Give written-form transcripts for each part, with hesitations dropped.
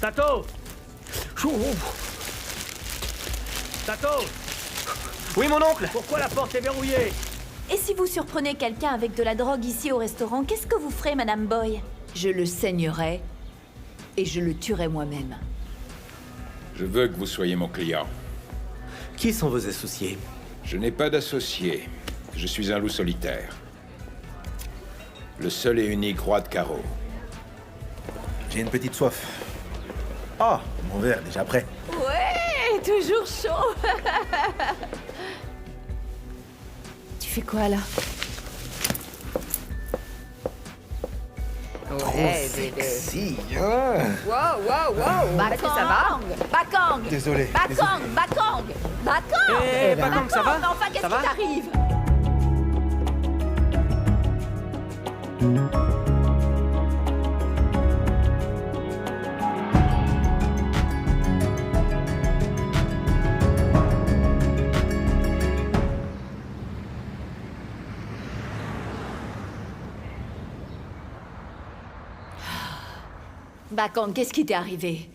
Tato! Tato! Oui, mon oncle! Pourquoi la porte est verrouillée? Et si vous surprenez quelqu'un avec de la drogue ici au restaurant, qu'est-ce que vous ferez, Madame Boy? Je le saignerai et je le tuerai moi-même. Je veux que vous soyez mon client. Qui sont vos associés? Je n'ai pas d'associé. Je suis un loup solitaire. Le seul et unique roi de carreau. J'ai une petite soif. Ah, mon verre déjà prêt. Ouais, toujours chaud. Tu fais quoi là? Ouais, bébé. Si, hein. Wow, wow, wow. Est-ce que ça va? Bakang! Désolé. Bakang! Bakang! Bakang! Eh, Bakang, ça va? Enfin, qu'est-ce Ça va? qui t'arrive? Bakang, qu'est-ce qui t'est arrivé?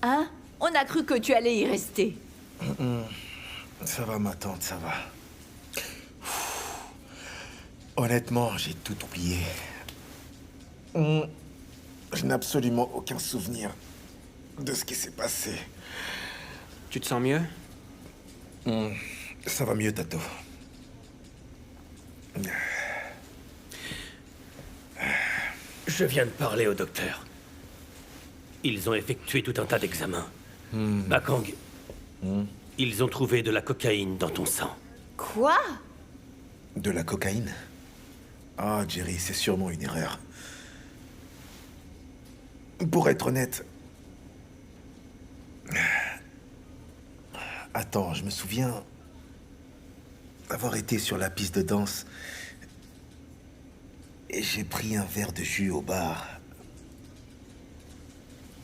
Hein? On a cru que tu allais y rester. Ça va, ma tante, ça va. Honnêtement, j'ai tout oublié. Je n'ai absolument aucun souvenir de ce qui s'est passé. Tu te sens mieux? Ça va mieux, Tato. Je viens de parler au docteur. Ils ont effectué tout un tas d'examens. Bakang, ils ont trouvé de la cocaïne dans ton sang. Quoi? De la cocaïne? Ah, Jerry, c'est sûrement une erreur. Pour être honnête... Attends, je me souviens avoir été sur la piste de danse et j'ai pris un verre de jus au bar.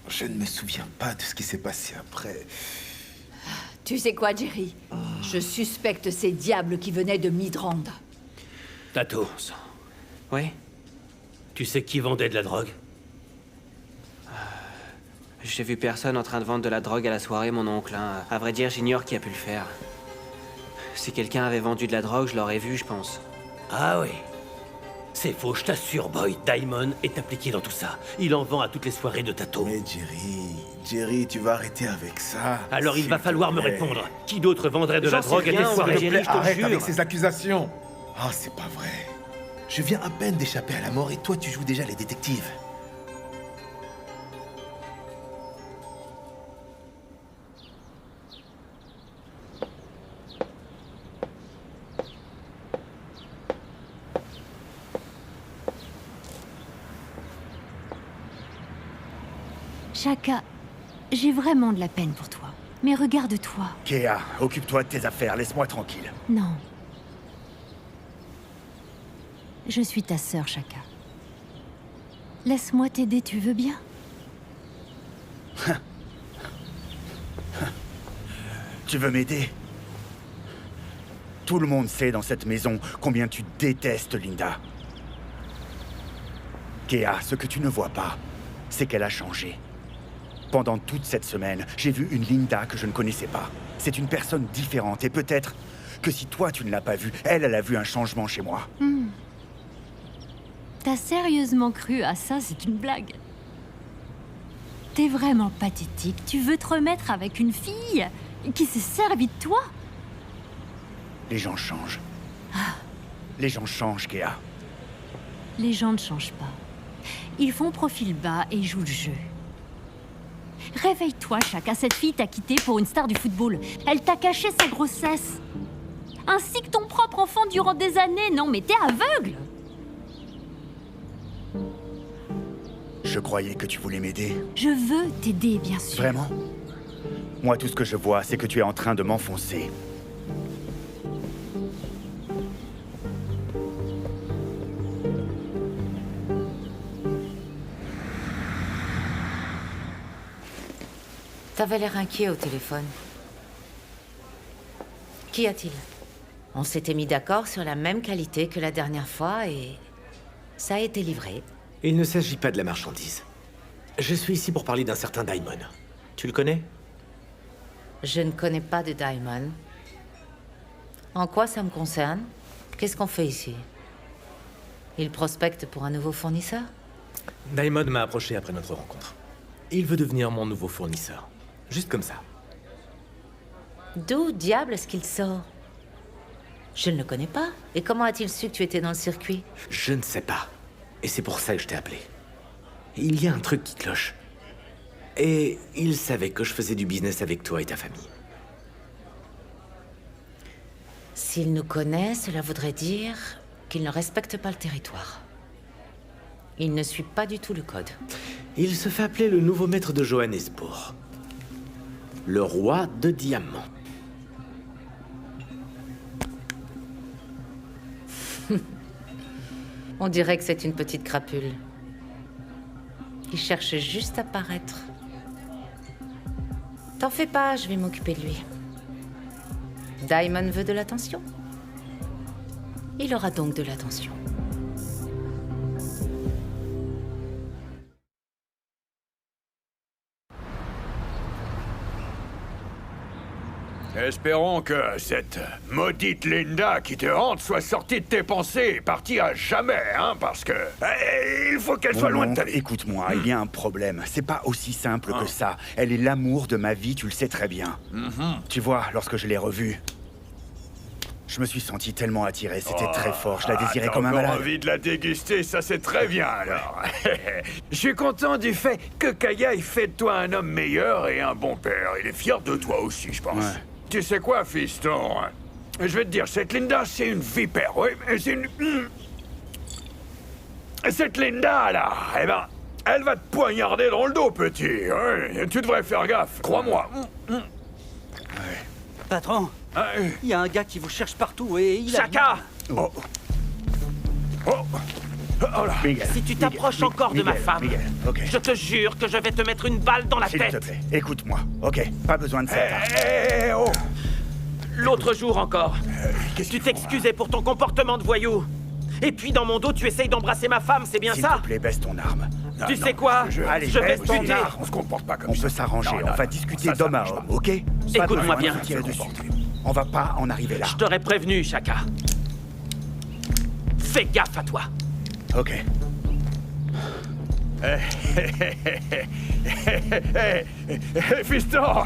Je ne me souviens pas de ce qui s'est passé après. Tu sais quoi, Jerry? Je suspecte ces diables qui venaient de Midrand. Tato, Oui? tu sais qui vendait de la drogue? J'ai vu personne en train de vendre de la drogue à la soirée, mon oncle. Hein. À vrai dire, j'ignore qui a pu le faire. Si quelqu'un avait vendu de la drogue, je l'aurais vu, je pense. Ah oui. C'est faux, je t'assure, Boy. Diamond est impliqué dans tout ça. Il en vend à toutes les soirées de Tato. Mais Jerry, tu vas arrêter avec ça. Alors il s'il va te falloir me plaît. répondre. Qui d'autre vendrait de la J'en sais drogue à rien, des on soirées? va S'il te plaît, Je te arrête jure. avec ces accusations. Ah, c'est pas vrai. Je viens à peine d'échapper à la mort et toi, tu joues déjà les détectives. Chaka, j'ai vraiment de la peine pour toi. Mais regarde-toi. Kea, occupe-toi de tes affaires, laisse-moi tranquille. Non. Je suis ta sœur, Chaka. Laisse-moi t'aider, tu veux bien? Tu veux m'aider? Tout le monde sait dans cette maison combien tu détestes Linda. Kea, ce que tu ne vois pas, c'est qu'elle a changé. Pendant toute cette semaine, j'ai vu une Linda que je ne connaissais pas. C'est une personne différente et peut-être que si toi tu ne l'as pas vue, elle a vu un changement chez moi. T'as sérieusement cru à ça? C'est une blague. T'es vraiment pathétique. Tu veux te remettre avec une fille qui s'est servie de toi? Les gens changent. Les gens changent, Kea. Les gens ne changent pas. Ils font profil bas et jouent le jeu. Réveille-toi, Chaka. Cette fille t'a quitté pour une star du football. Elle t'a caché sa grossesse. Ainsi que ton propre enfant durant des années. Non, mais t'es aveugle. Je croyais que tu voulais m'aider. Je veux t'aider, bien sûr. Vraiment? Moi, tout ce que je vois, c'est que tu es en train de m'enfoncer. T'avais l'air inquiet au téléphone. Qu'y a-t-il? On s'était mis d'accord sur la même qualité que la dernière fois et... ça a été livré. Il ne s'agit pas de la marchandise. Je suis ici pour parler d'un certain Daimon. Tu le connais? Je ne connais pas de Daimon. En quoi ça me concerne? Qu'est-ce qu'on fait ici? Il prospecte pour un nouveau fournisseur? Daimon m'a approché après notre rencontre. Il veut devenir mon nouveau fournisseur. Juste comme ça. D'où diable est-ce qu'il sort? Je ne le connais pas. Et comment a-t-il su que tu étais dans le circuit? Je ne sais pas. Et c'est pour ça que je t'ai appelé. Il y a un truc qui cloche. Et il savait que je faisais du business avec toi et ta famille. S'il nous connaît, cela voudrait dire qu'il ne respecte pas le territoire. Il ne suit pas du tout le code. Il se fait appeler le nouveau maître de Johannesburg. Le roi de diamants. On dirait que c'est une petite crapule. Il cherche juste à paraître. T'en fais pas, je vais m'occuper de lui. Daimon veut de l'attention. Il aura donc de l'attention. Espérons que cette maudite Linda qui te hante soit sortie de tes pensées et partie à jamais, hein, parce que... il faut qu'elle soit loin de ta vie. Écoute-moi, il y a un problème. C'est pas aussi simple que ça. Elle est l'amour de ma vie, tu le sais très bien. Tu vois, lorsque je l'ai revue, je me suis senti tellement attiré, c'était très fort, je la désirais comme un T'as encore malade. envie de la déguster, ça c'est très bien alors. Je suis content du fait que Kaya ait fait de toi un homme meilleur et un bon père. Il est fier de toi aussi, je pense. Ouais. Tu sais quoi, fiston? Je vais te dire, cette Linda, c'est une vipère, oui, mais c'est une... Cette Linda, là, eh ben, elle va te poignarder dans le dos, petit. Ouais, tu devrais faire gaffe, crois-moi. Patron, il y a un gars qui vous cherche partout et il Chaka! Oh. Oh. Oh là. Miguel, Si tu t'approches encore de ma femme, Miguel, ok. je te jure que je vais te mettre une balle dans la S'il te tête. plaît, écoute-moi, ok? Pas besoin de ça. Oh. L'autre jour encore, tu t'excusais pour ton comportement de voyou. Et puis dans mon dos, tu essayes d'embrasser ma femme, c'est bien S'il ça? te plaît, baisse ton arme. Tu sais quoi? Allez, Je vais baisse te ton buter. arme. On se comporte pas comme On ça. peut s'arranger, Non, non, on va non, discuter ça d'homme à marche homme, pas. ok? Pas Écoute-moi besoin de bien. se tirer dessus. On va pas en arriver là. Je t'aurais prévenu, Chaka. Fais gaffe à toi. Ok. Fiston,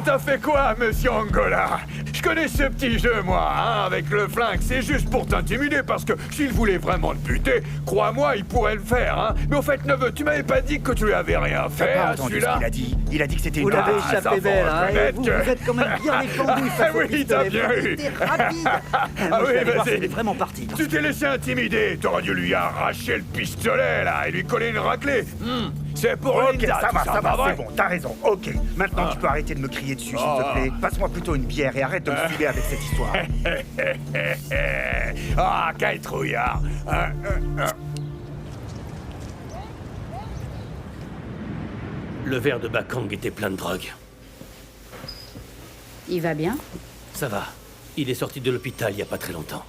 t'as fait quoi, monsieur Angola? Je connais ce petit jeu, moi, hein, avec le flingue. C'est juste pour t'intimider, parce que s'il voulait vraiment te buter, crois-moi, il pourrait le faire, hein. Mais au fait, neveu, tu m'avais pas dit que tu lui avais rien T'as fait, pas à entendu ce celui-là? qu'il a dit? Il a dit que c'était Vous une l'avez arme. ça, échappé faut belle, hein, et reconnaître vous, que- vous êtes quand même bien défendu face au Oui, t'as pistolet. bien eu. C'était rapide. Ah Moi, je oui, vais aller voir vas-y. s'il est vraiment parti. Tu t'es laissé intimider, t'aurais dû lui arracher le pistolet, là, et lui coller une raclée. C'est pour Ok, Linda, ça tout va, pas c'est vrai? bon, t'as raison, ok. Maintenant, tu peux arrêter de me crier dessus, s'il te plaît. Passe-moi plutôt une bière et arrête de me saouler avec cette histoire. Ah, quel trouillard. Le verre de Bakang était plein de drogue. Il va bien? Ça va. Il est sorti de l'hôpital il y a pas très longtemps.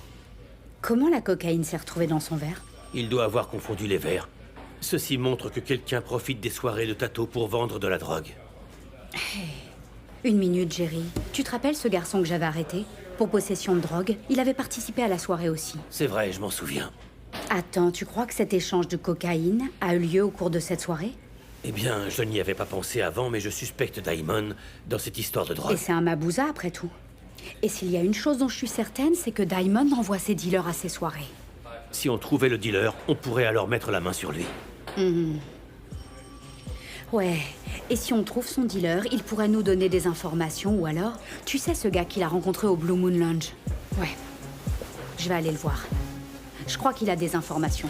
Comment la cocaïne s'est retrouvée dans son verre? Il doit avoir confondu les verres. Ceci montre que quelqu'un profite des soirées de Tato pour vendre de la drogue. Une minute, Jerry. Tu te rappelles ce garçon que j'avais arrêté? Pour possession de drogue? Il avait participé à la soirée aussi. C'est vrai, je m'en souviens. Attends, tu crois que cet échange de cocaïne a eu lieu au cours de cette soirée? Eh bien, je n'y avais pas pensé avant, mais je suspecte Daimon dans cette histoire de Et drogue. c'est un mabouza après tout. Et s'il y a une chose dont je suis certaine, c'est que Daimon envoie ses dealers à ses soirées. Si on trouvait le dealer, on pourrait alors mettre la main sur lui. Ouais, et si on trouve son dealer, il pourrait nous donner des informations, ou alors, tu sais ce gars qu'il a rencontré au Blue Moon Lounge? Ouais, je vais aller le voir. Je crois qu'il a des informations.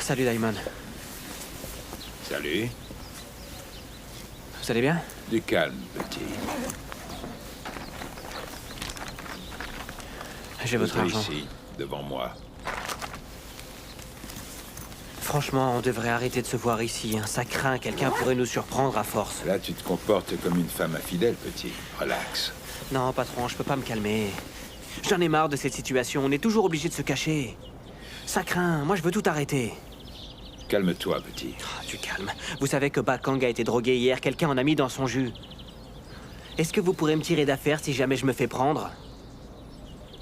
Salut Daimon. Salut. Vous allez bien? Du calme, petit. J'ai votre Posez argent. ici, devant moi. Franchement, on devrait arrêter de se voir ici. Hein. Ça craint, quelqu'un pourrait nous surprendre à force. Là, tu te comportes comme une femme infidèle, petit. Relax. Non, patron, je peux pas me calmer. J'en ai marre de cette situation. On est toujours obligé de se cacher. Ça craint. Moi, je veux tout arrêter. Calme-toi, petit. Oh, du calme. Vous savez que Bakang a été drogué hier. Quelqu'un en a mis dans son jus. Est-ce que vous pourrez me tirer d'affaire si jamais je me fais prendre?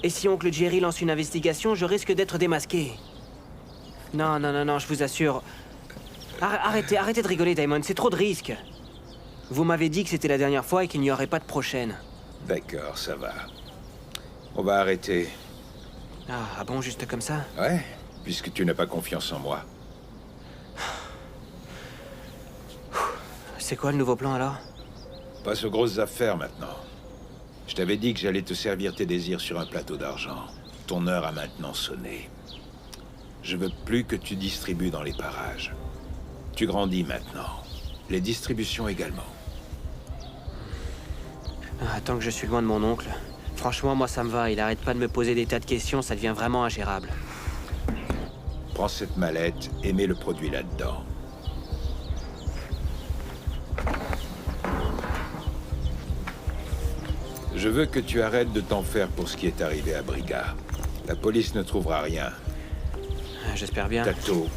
Et si oncle Jerry lance une investigation, je risque d'être démasqué. Non, non, non, non, je vous assure. Arrêtez de rigoler, Damon. C'est trop de risques. Vous m'avez dit que c'était la dernière fois et qu'il n'y aurait pas de prochaine. D'accord, ça va. On va arrêter. Ah bon, juste comme ça? Ouais, puisque tu n'as pas confiance en moi. C'est quoi le nouveau plan, alors? Passe aux grosses affaires, maintenant. Je t'avais dit que j'allais te servir tes désirs sur un plateau d'argent. Ton heure a maintenant sonné. Je veux plus que tu distribues dans les parages. Tu grandis maintenant. Les distributions également. Tant que je suis loin de mon oncle. Franchement, moi, ça me va. Il arrête pas de me poser des tas de questions. Ça devient vraiment ingérable. Prends cette mallette et mets le produit là-dedans. Je veux que tu arrêtes de t'en faire pour ce qui est arrivé à Briga. La police ne trouvera rien. J'espère bien. Tato,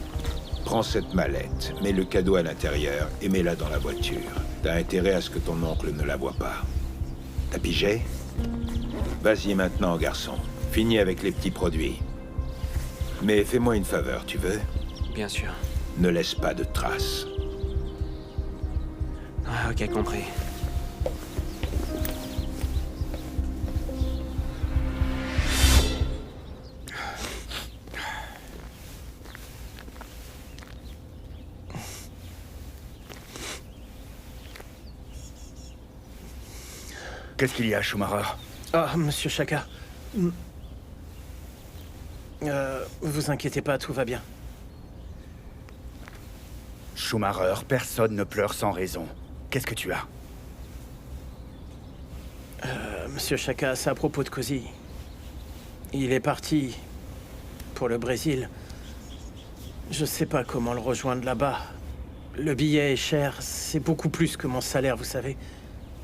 prends cette mallette, mets le cadeau à l'intérieur et mets-la dans la voiture. T'as intérêt à ce que ton oncle ne la voie pas. T'as pigé? Vas-y maintenant, garçon. Finis avec les petits produits. Mais fais-moi une faveur, tu veux? Bien sûr. Ne laisse pas de traces. Ah, ok, compris. Qu'est-ce qu'il y a, Schumacher? Ah, monsieur Chaka. Vous inquiétez pas, tout va bien. Schumacher, personne ne pleure sans raison. Qu'est-ce que tu as? Monsieur Chaka, c'est à propos de Cozy. Il est parti pour le Brésil. Je sais pas comment le rejoindre là-bas. Le billet est cher, c'est beaucoup plus que mon salaire, vous savez.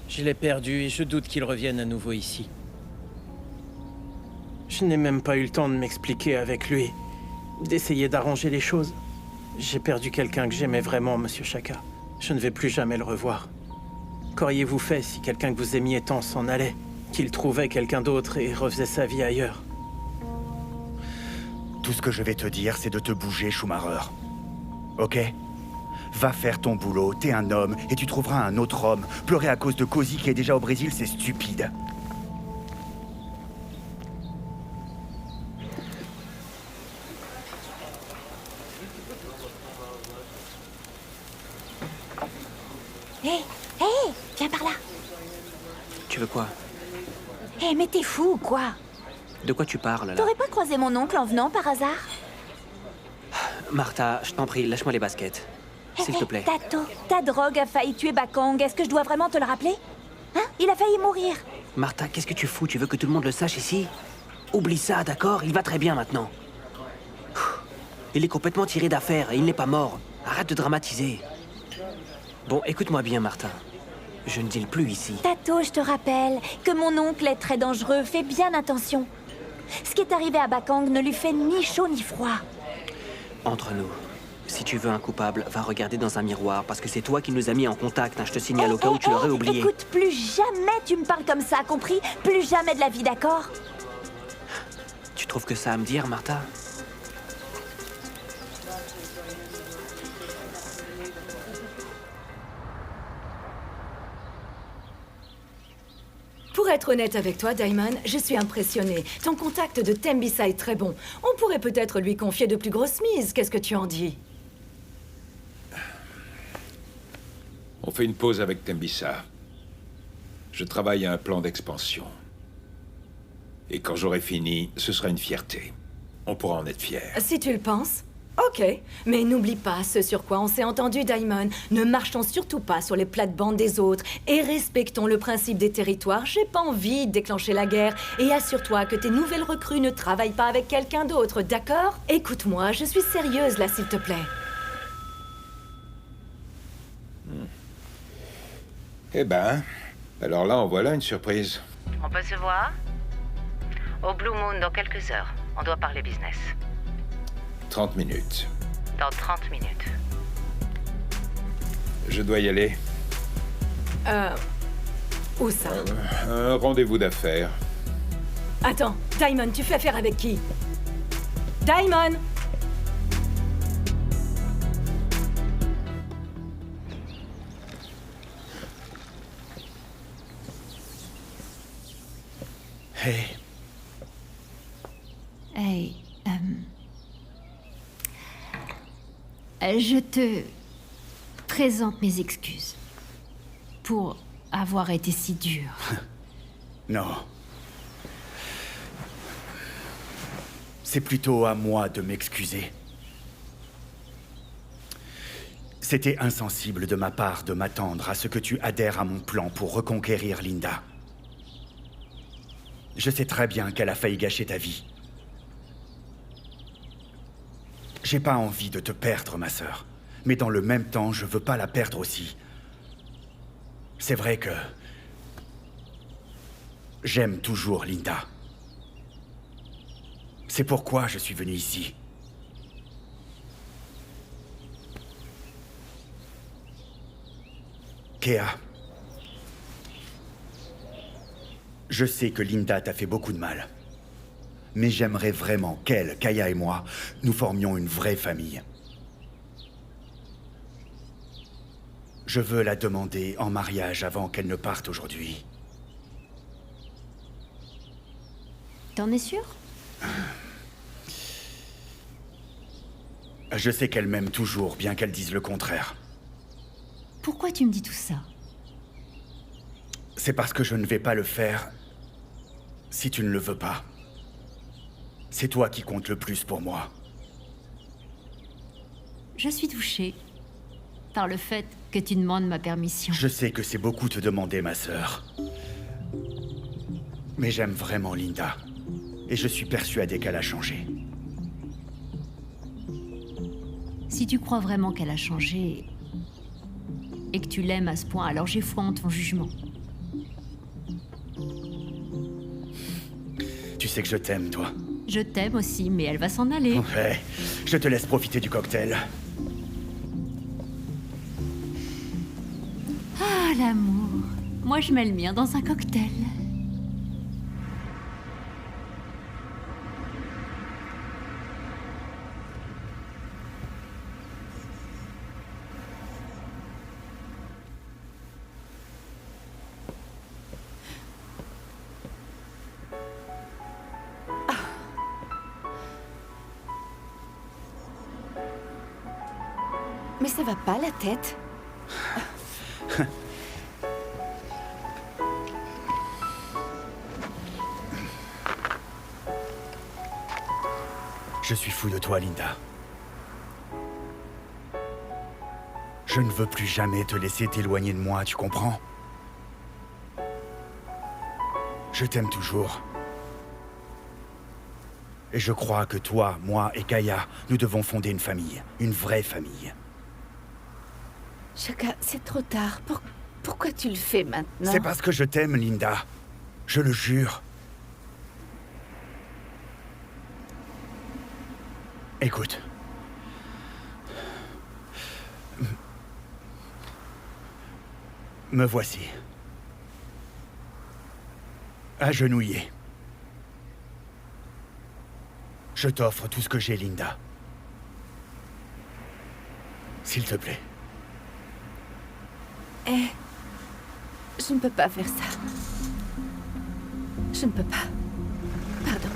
Je l'ai perdu et je doute qu'il revienne à nouveau ici. Je n'ai même pas eu le temps de m'expliquer avec lui, d'essayer d'arranger les choses. J'ai perdu quelqu'un que j'aimais vraiment, monsieur Chaka. Je ne vais plus jamais le revoir. Qu'auriez-vous fait si quelqu'un que vous aimiez tant s'en allait, qu'il trouvait quelqu'un d'autre et refaisait sa vie ailleurs? Tout ce que je vais te dire, c'est de te bouger, Schumacher. Ok? Va faire ton boulot, t'es un homme, et tu trouveras un autre homme. Pleurer à cause de Cozy qui est déjà au Brésil, c'est stupide. Hé, viens par là. Tu veux quoi? Hé, mais t'es fou ou quoi? De quoi tu parles, là? T'aurais pas croisé mon oncle en venant par hasard? Martha, je t'en prie, lâche-moi les baskets. S'il te plaît. Tato, ta drogue a failli tuer Bakang. Est-ce que je dois vraiment te le rappeler? Hein? Il a failli mourir. Martha, qu'est-ce que tu fous? Tu veux que tout le monde le sache ici? Oublie ça, d'accord? Il va très bien maintenant. Il est complètement tiré d'affaire et il n'est pas mort. Arrête de dramatiser. Bon, écoute-moi bien, Martha. Je ne deal plus ici. Tato, je te rappelle que mon oncle est très dangereux. Fais bien attention. Ce qui est arrivé à Bakang ne lui fait ni chaud ni froid. Entre nous, si tu veux un coupable, va regarder dans un miroir, parce que c'est toi qui nous as mis en contact, hein, je te signale au cas où tu l'aurais oublié. Écoute, plus jamais tu me parles comme ça, compris? Plus jamais de la vie, d'accord? Tu trouves que ça à me dire, Martha? Pour être honnête avec toi, Diamond, je suis impressionnée. Ton contact de Tembisa est très bon. On pourrait peut-être lui confier de plus grosses mises. Qu'est-ce que tu en dis? On fait une pause avec Tembisa. Je travaille à un plan d'expansion. Et quand j'aurai fini, ce sera une fierté. On pourra en être fiers. Si tu le penses. Ok, mais n'oublie pas ce sur quoi on s'est entendu, Diamond. Ne marchons surtout pas sur les plates-bandes des autres et respectons le principe des territoires. J'ai pas envie de déclencher la guerre et assure-toi que tes nouvelles recrues ne travaillent pas avec quelqu'un d'autre, d'accord? Écoute-moi, je suis sérieuse là, s'il te plaît. Eh ben, alors là, en voilà une surprise. On peut se voir? Au Blue Moon dans quelques heures. On doit parler business. 30 minutes. Dans 30 minutes. Je dois y aller. Où ça? Un rendez-vous d'affaires. Attends, Diamond, tu fais affaire avec qui? Diamond! Hey. Hey, je te présente mes excuses pour avoir été si dur. Non. C'est plutôt à moi de m'excuser. C'était insensible de ma part de m'attendre à ce que tu adhères à mon plan pour reconquérir Linda. Je sais très bien qu'elle a failli gâcher ta vie. J'ai pas envie de te perdre, ma sœur. Mais dans le même temps, je veux pas la perdre aussi. C'est vrai que... j'aime toujours Linda. C'est pourquoi je suis venu ici. Kea. Je sais que Linda t'a fait beaucoup de mal. Mais j'aimerais vraiment qu'elle, Kaya et moi, nous formions une vraie famille. Je veux la demander en mariage avant qu'elle ne parte aujourd'hui. T'en es sûr? Je sais qu'elle m'aime toujours, bien qu'elle dise le contraire. Pourquoi tu me dis tout ça? C'est parce que je ne vais pas le faire si tu ne le veux pas. C'est toi qui compte le plus pour moi. Je suis touchée par le fait que tu demandes ma permission. Je sais que c'est beaucoup te demander, ma sœur. Mais j'aime vraiment Linda. Et je suis persuadé qu'elle a changé. Si tu crois vraiment qu'elle a changé et que tu l'aimes à ce point, alors j'ai foi en ton jugement. Tu sais que je t'aime, toi. Je t'aime aussi, mais elle va s'en aller. Ouais, je te laisse profiter du cocktail. Ah, l'amour. Moi, je mets le mien dans un cocktail. Mais ça va pas, la tête? Je suis fou de toi, Linda. Je ne veux plus jamais te laisser t'éloigner de moi, tu comprends? Je t'aime toujours. Et je crois que toi, moi et Kaya, nous devons fonder une famille. Une vraie famille. Shaka, c'est trop tard. Pourquoi tu le fais maintenant? C'est parce que je t'aime, Linda. Je le jure. Écoute. Me voici. Agenouillé. Je t'offre tout ce que j'ai, Linda. S'il te plaît. Eh, je ne peux pas faire ça. Je ne peux pas. Pardon.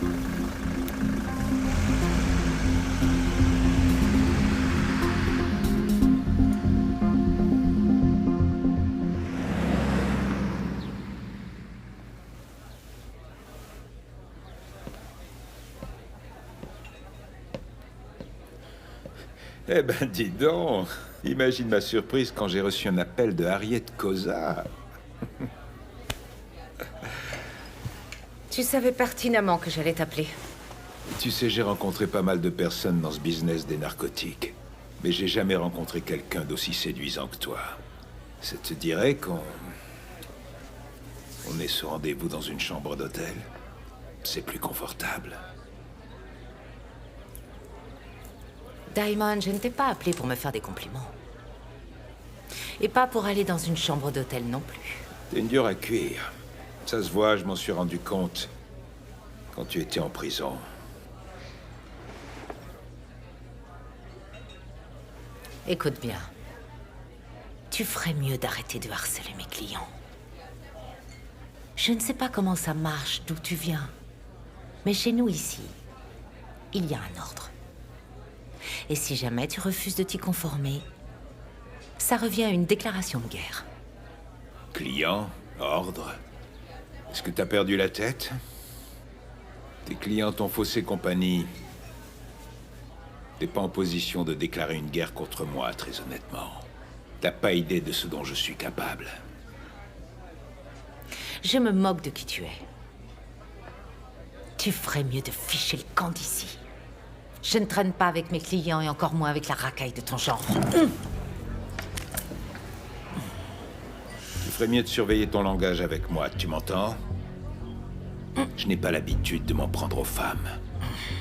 Eh ben, dis donc. Imagine ma surprise quand j'ai reçu un appel de Harriet Cosa. Tu savais pertinemment que j'allais t'appeler. Tu sais, j'ai rencontré pas mal de personnes dans ce business des narcotiques. Mais j'ai jamais rencontré quelqu'un d'aussi séduisant que toi. Ça te dirait qu'on On est ce rendez-vous dans une chambre d'hôtel. C'est plus confortable. Diamond, je ne t'ai pas appelé pour me faire des compliments. Et pas pour aller dans une chambre d'hôtel non plus. T'es une dure à cuire. Ça se voit, je m'en suis rendu compte quand tu étais en prison. Écoute bien. Tu ferais mieux d'arrêter de harceler mes clients. Je ne sais pas comment ça marche, d'où tu viens. Mais chez nous ici, il y a un ordre. Et si jamais tu refuses de t'y conformer, ça revient à une déclaration de guerre. Client, ordre. Est-ce que t'as perdu la tête? Tes clients t'ont faussé compagnie. T'es pas en position de déclarer une guerre contre moi, très honnêtement. T'as pas idée de ce dont je suis capable. Je me moque de qui tu es. Tu ferais mieux de ficher le camp d'ici. Je ne traîne pas avec mes clients et encore moins avec la racaille de ton genre. Tu ferais mieux de surveiller ton langage avec moi, tu m'entends? Je n'ai pas l'habitude de m'en prendre aux femmes.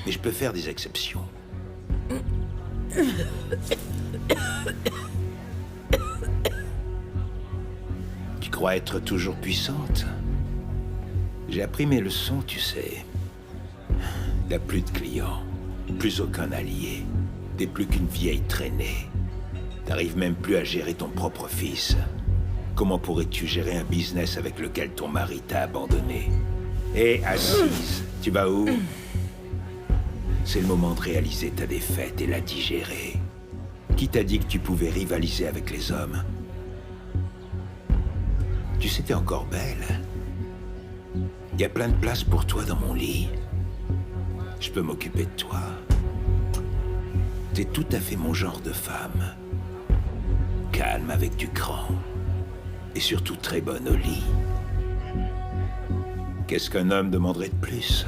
Mais je peux faire des exceptions. Tu crois être toujours puissante? J'ai appris mes leçons, tu sais. Il n'y a plus de clients, plus aucun allié. T'es plus qu'une vieille traînée. T'arrives même plus à gérer ton propre fils. Comment pourrais-tu gérer un business avec lequel ton mari t'a abandonné? Et assise, tu vas où? C'est le moment de réaliser ta défaite et la digérer. Qui t'a dit que tu pouvais rivaliser avec les hommes? Tu sais, t'es encore belle. Il y a plein de place pour toi dans mon lit. Je peux m'occuper de toi. T'es tout à fait mon genre de femme. Calme avec du cran. Et surtout très bonne au lit. Qu'est-ce qu'un homme demanderait de plus?